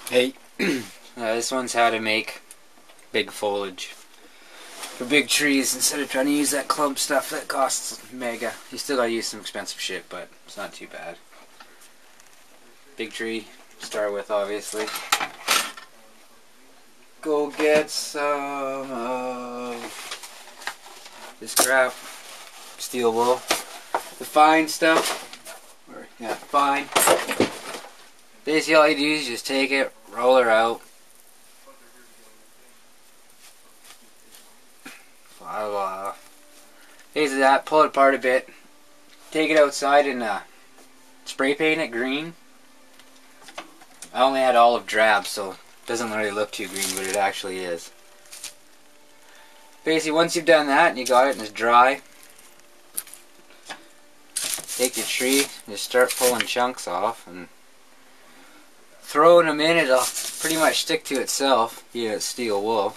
Hey, this one's how to make big foliage for big trees instead of trying to use that clump stuff that costs mega. You still gotta use some expensive shit, but it's not too bad. Big tree to start with, obviously. Go get some of this crap, steel wool, the fine stuff, fine. Basically all you do is just take it, roll her out. Basically that, pull it apart a bit, take it outside and spray paint it green. I only had olive drab, so it doesn't really look too green, but it actually is. Basically once you've done that and you got it and it's dry, take your tree and just start pulling chunks off and throwing them in. It'll pretty much stick to itself, being it's steel wool.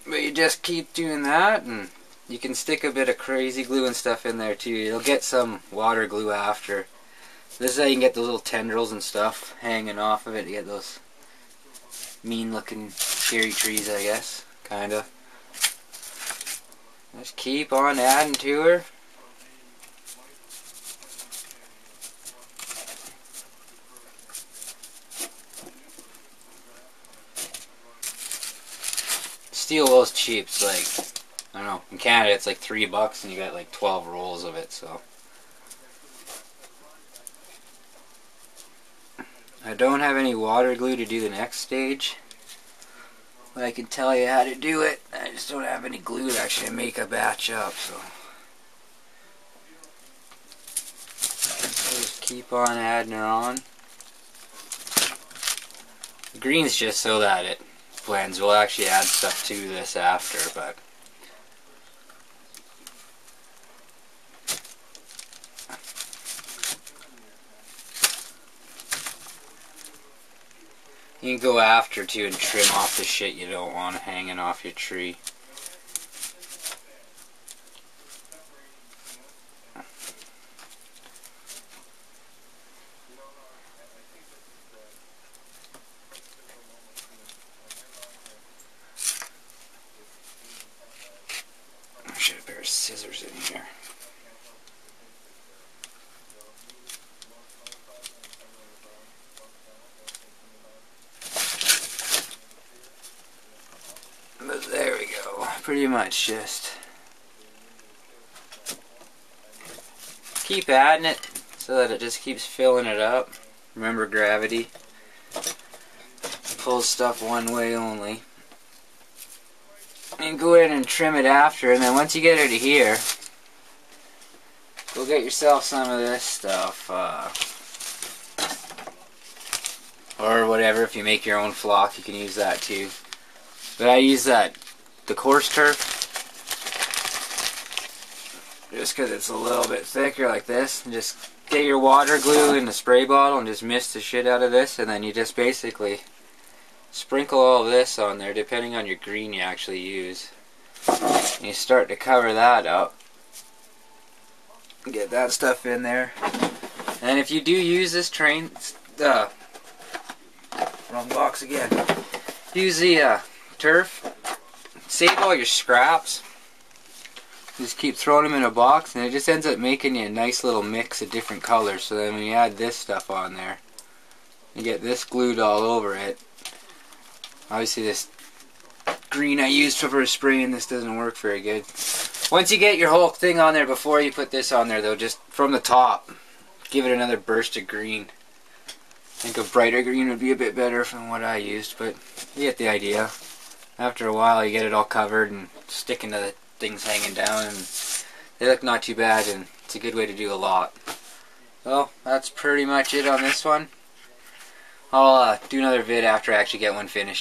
But you just keep doing that, and you can stick a bit of crazy glue and stuff in there too. You'll get some water glue after. This is how you can get those little tendrils and stuff hanging off of it. You get those mean looking cherry trees, I guess, kinda. Just keep on adding to her. Steel wool is cheap. It's like, I don't know, in Canada it's like $3 and you got like 12 rolls of it, so. I don't have any water glue to do the next stage, but I can tell you how to do it. I just don't have any glue to actually make a batch up, so. Just keep on adding her on. The green's just so that it blends. We'll actually add stuff to this after, but you can go after too and trim off the shit you don't want hanging off your tree. I should have a pair of scissors in here. But there we go. Pretty much just keep adding it so that it just keeps filling it up. Remember gravity. Pulls stuff one way only. And go in and trim it after, and then once you get her to here, go get yourself some of this stuff. Or whatever, if you make your own flock, you can use that too. But I use the coarse turf, just because it's a little bit thicker like this. And just get your water glue in the spray bottle and just mist the shit out of this, and then you just basically sprinkle all of this on there, depending on your green you actually use. And you start to cover that up. Get that stuff in there. And if you do use this train, wrong box again. Use the turf. Save all your scraps. Just keep throwing them in a box, and it just ends up making you a nice little mix of different colors. So then when you add this stuff on there, you get this glued all over it. Obviously this green I used for spraying, this doesn't work very good. Once you get your whole thing on there, before you put this on there though, just from the top, give it another burst of green. I think a brighter green would be a bit better from what I used, but you get the idea. After a while you get it all covered and sticking to the things hanging down, and they look not too bad, and it's a good way to do a lot. So that's pretty much it on this one. I'll do another vid after I actually get one finished.